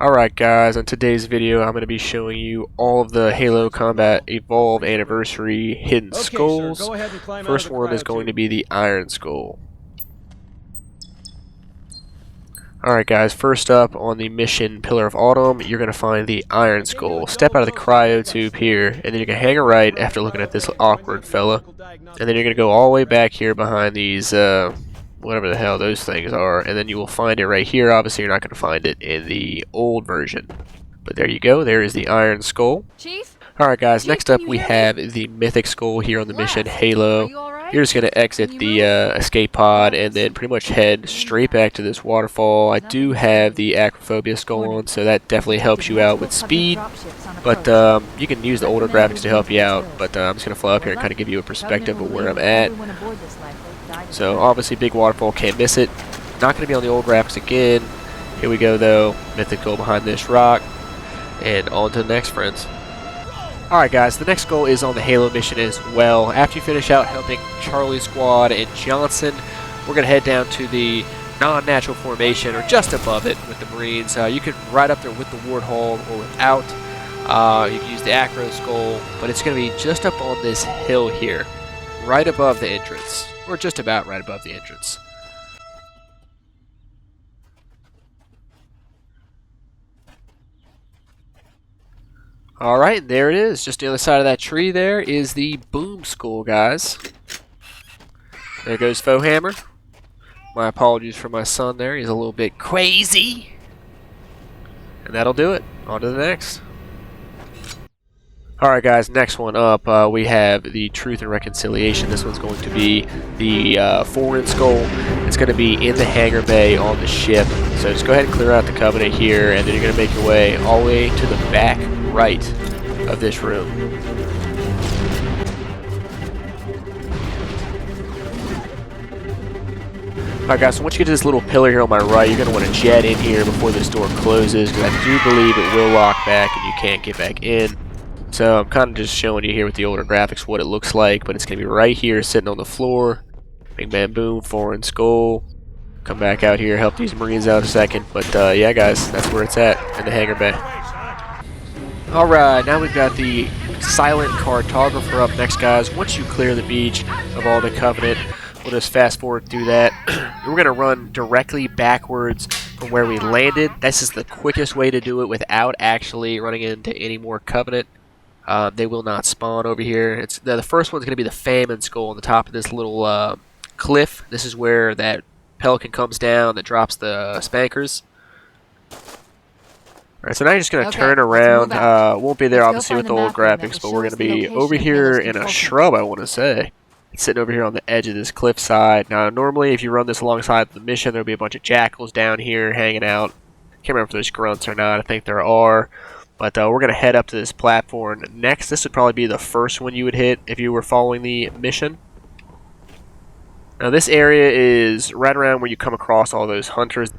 Alright guys, in today's video I'm going to be showing you all of the Halo Combat Evolve Anniversary hidden skulls. Sir, go ahead and climb First out of the one is cryo going to tube. be the Iron Skull. Alright guys, first up on the mission Pillar of Autumn, you're going to find the Iron Skull. Step out of the cryo tube here, and then you're going to hang a right after looking at this awkward fella. And then you're going to go all the way back here behind these, whatever the hell those things are, and then you will find it right here. Obviously, you're not going to find it in the old version. But there you go, there is the Iron Skull. Chief? Alright guys, Chief, next up can you we hear have me? the Mythic Skull here on the mission Les, Halo. are you all right? You're just going to exit Can the you move? escape pod and then pretty much head straight back to this waterfall. I do have the Acrophobia Skull on, so that definitely helps you out with speed. But you can use the older graphics to help you out, but I'm just going to fly up here and kind of give you a perspective of where I'm at. So obviously big waterfall, can't miss it. Not going to be on the old graphics again. Here we go though, Mythic Goal behind this rock. And on to the next, friends. Alright guys, the next goal is on the Halo mission as well. After you finish out helping Charlie Squad and Johnson, we're going to head down to the non-natural formation, or just above it with the Marines. You can ride up there with the Warthog or without. You can use the Acro Skull, but it's going to be just up on this hill here, right above the entrance, or just about right above the entrance. Alright, there it is. Just the other side of that tree there is the Boom Skull, guys. There goes Fohammer. My apologies for my son there. He's a little bit crazy. And that'll do it. On to the next. Alright guys, next one up, we have the Truth and Reconciliation. This one's going to be the Foreign Skull. It's going to be in the hangar bay on the ship. So just go ahead and clear out the Covenant here, and then you're going to make your way all the way to the back right of this room. Alright guys, so once you get to this little pillar here on my right, you're going to want to jet in here before this door closes, because I do believe it will lock back and you can't get back in. So I'm kind of just showing you here with the older graphics what it looks like, but it's going to be right here sitting on the floor. Big Man Boom, Foreign Skull. Come back out here, help these Marines out a second. But yeah guys, that's where it's at, in the hangar bay. Alright, now we've got the Silent Cartographer up next, guys. Once you clear the beach of all the Covenant, we'll just fast forward through that. We're going to run directly backwards from where we landed. This is the quickest way to do it without actually running into any more Covenant. They will not spawn over here. The first one's going to be the Famine Skull on the top of this little cliff. This is where that Pelican comes down that drops the Spankers. Alright, so now you're just going to turn around. Won't be there obviously with the old graphics, but we're going to be over here in a shrub, I want to say. It's sitting over here on the edge of this cliff side. Now normally if you run this alongside the mission, there'll be a bunch of jackals down here hanging out. Can't remember if there's grunts or not. I think there are. But we're going to head up to this platform next. This would probably be the first one you would hit if you were following the mission. Now this area is right around where you come across all those hunters.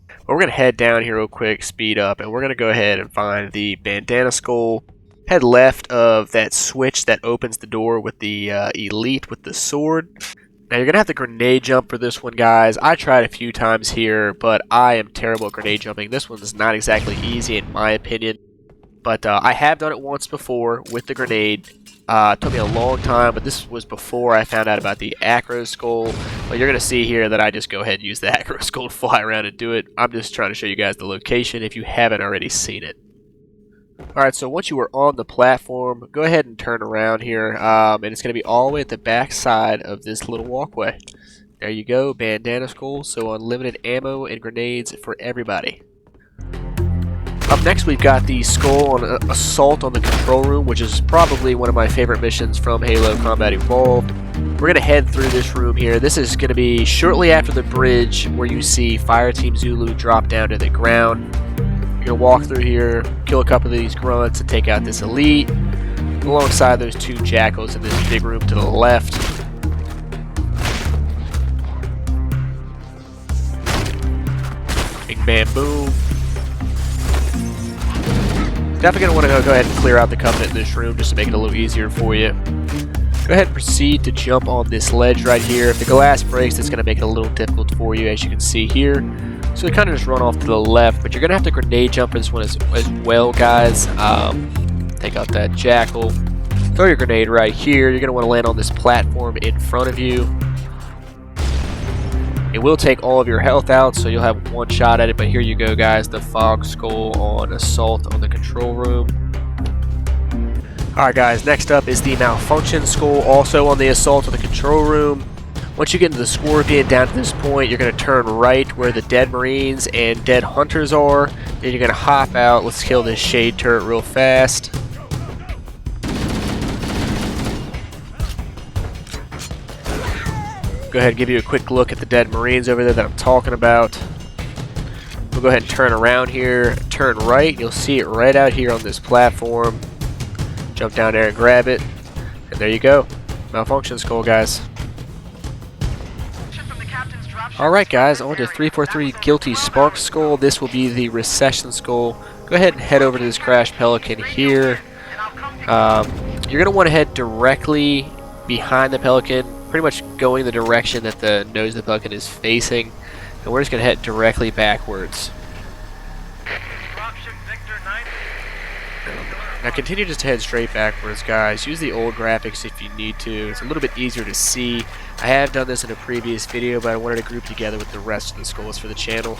But we're going to head down here real quick, speed up, and we're going to go ahead and find the Bandana Skull. Head left of that switch that opens the door with the Elite with the sword. Now you're going to have to grenade jump for this one, guys. I tried a few times here, but I am terrible at grenade jumping. This one's not exactly easy in my opinion. But I have done it once before with the grenade. It took me a long time, but this was before I found out about the Acro Skull. But you're going to see here that I just go ahead and use the Acro Skull to fly around and do it. I'm just trying to show you guys the location if you haven't already seen it. Alright, so once you are on the platform, go ahead and turn around here, and it's going to be all the way at the back side of this little walkway. There you go, Bandana Skull, so unlimited ammo and grenades for everybody. Up next we've got the Skull on Assault on the Control Room, which is probably one of my favorite missions from Halo Combat Evolved. We're going to head through this room here. This is going to be shortly after the bridge where you see Fireteam Zulu drop down to the ground. You're going to walk through here, kill a couple of these grunts, and take out this Elite, alongside those two jackals in this big room to the left. Big Man Boom. Definitely going to want to go ahead and clear out the Covenant in this room just to make it a little easier for you. Go ahead and proceed to jump on this ledge right here. If the glass breaks, it's going to make it a little difficult for you, as you can see here. So we kind of just run off to the left, but you're going to have to grenade jump for this one as well, guys. Take out that jackal. Throw your grenade right here. You're going to want to land on this platform in front of you. It will take all of your health out, so you'll have one shot at it, but here you go, guys. The fog skull on assault on the control room. Alright guys, next up is the malfunction skull, also on the assault of the control room. Once you get into the Scorpion down to this point, you're going to turn right where the dead Marines and dead Hunters are. Then you're going to hop out. Let's kill this Shade turret real fast. Go ahead and give you a quick look at the dead Marines over there that I'm talking about. We'll go ahead and turn around here, turn right. You'll see it right out here on this platform. Jump down there and grab it. And there you go. Malfunction skull, guys. Alright guys, on to 343 Guilty Spark Skull. This will be the Recession Skull. Go ahead and head over to this Crash Pelican here. You're going to want to head directly behind the Pelican, pretty much going the direction that the nose of the Pelican is facing. And we're just going to head directly backwards. Now continue just to head straight backwards, guys. Use the old graphics if you need to. It's a little bit easier to see. I have done this in a previous video, but I wanted to group together with the rest of the skulls for the channel.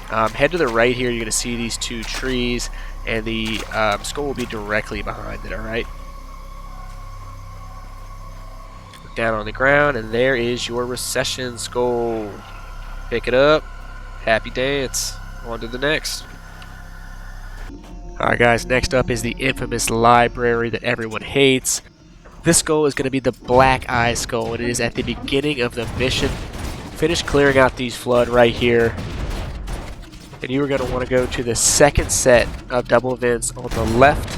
Head to the right here. You're going to see these two trees, and the skull will be directly behind it, alright? Look down on the ground, and there is your Recession Skull. Pick it up. Happy dance. On to the next. Alright guys, next up is the infamous library that everyone hates. This skull is going to be the Black Eye Skull, and it is at the beginning of the mission. Finish clearing out these flood right here, and you are going to want to go to the second set of double events on the left.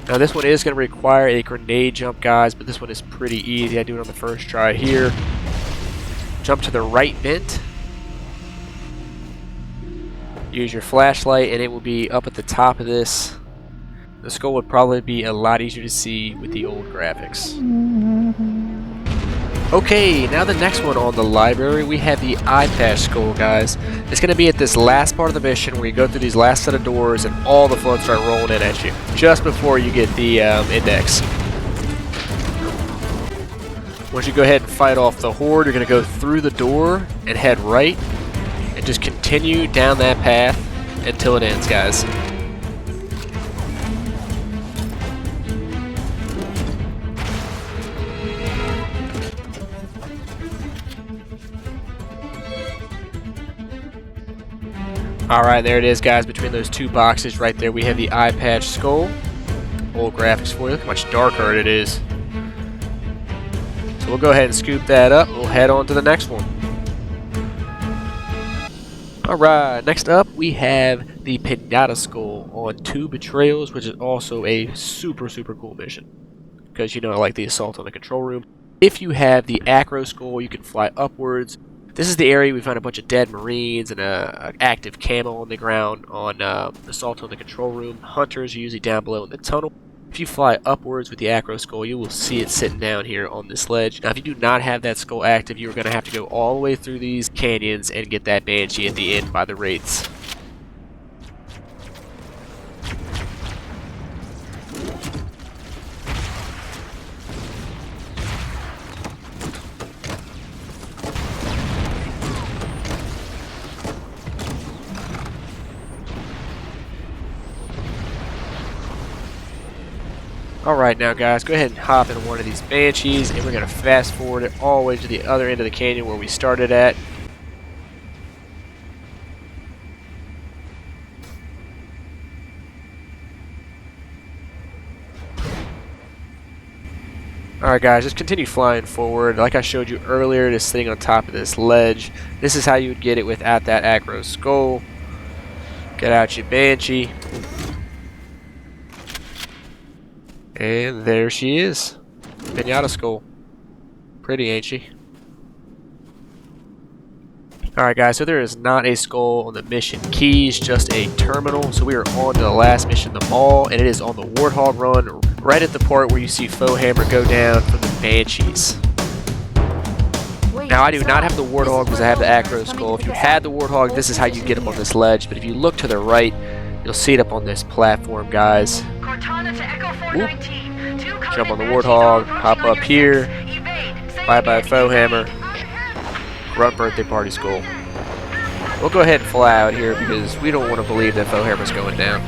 Now this one is going to require a grenade jump, guys, but this one is pretty easy. I do it on the first try here. Jump to the right vent. Use your flashlight and it will be up at the top of this. The skull would probably be a lot easier to see with the old graphics. Okay, now the next one on the library, we have the Eye Patch Skull, guys. It's going to be at this last part of the mission where you go through these last set of doors and all the floods start rolling in at you, just before you get the index. Once you go ahead and fight off the Horde, you're going to go through the door and head right. And just continue down that path until it ends, guys. Alright, there it is, guys. Between those two boxes right there, we have the Eye Patch Skull. Old graphics for you. Look how much darker it is. So we'll go ahead and scoop that up. We'll head on to the next one. Alright, next up we have the Pinata Skull on 2 Betrayals, which is also a super cool mission. Because, you know, I like the assault on the control room. If you have the Acro Skull, you can fly upwards. This is the area we find a bunch of dead Marines and an active camo on the ground on assault on the control room. Hunters are usually down below in the tunnel. If you fly upwards with the Acro Skull, you will see it sitting down here on this ledge. Now, if you do not have that skull active, you're going to have to go all the way through these canyons and get that Banshee at the end by the Wraiths. Alright now guys, go ahead and hop in one of these Banshees and we're going to fast forward it all the way to the other end of the canyon where we started at. Alright guys, just continue flying forward. Like I showed you earlier, just sitting on top of this ledge. This is how you would get it without that Acro Skull. Get out your Banshee. And there she is. Pinata Skull. Pretty, ain't she? Alright guys, so there is not a skull on the mission keys, just a terminal. So we are on to the last mission, the Maul, and it is on the Warthog run, right at the part where you see Foehammer go down from the Banshees. Now, I do not have the Warthog because I have the Acro Skull. If you had the Warthog, this is how you get up on this ledge. But if you look to the right, you'll see it up on this platform, guys. Whoop. Jump on the Warthog, hop up here. Bye-bye Foe Hammer. Grunt Birthday Party Skull. We'll go ahead and fly out here because we don't want to believe that Foe Hammer's going down.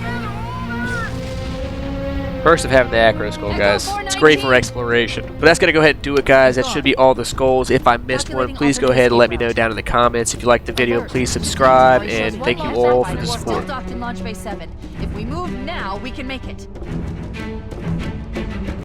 First of having the Acro Skull, guys. It's great for exploration. But that's going to go ahead and do it, guys. That should be all the skulls. If I missed one, please go ahead and let me know down in the comments. If you liked the video, please subscribe, and thank you all for the support. If we move now, we can make it.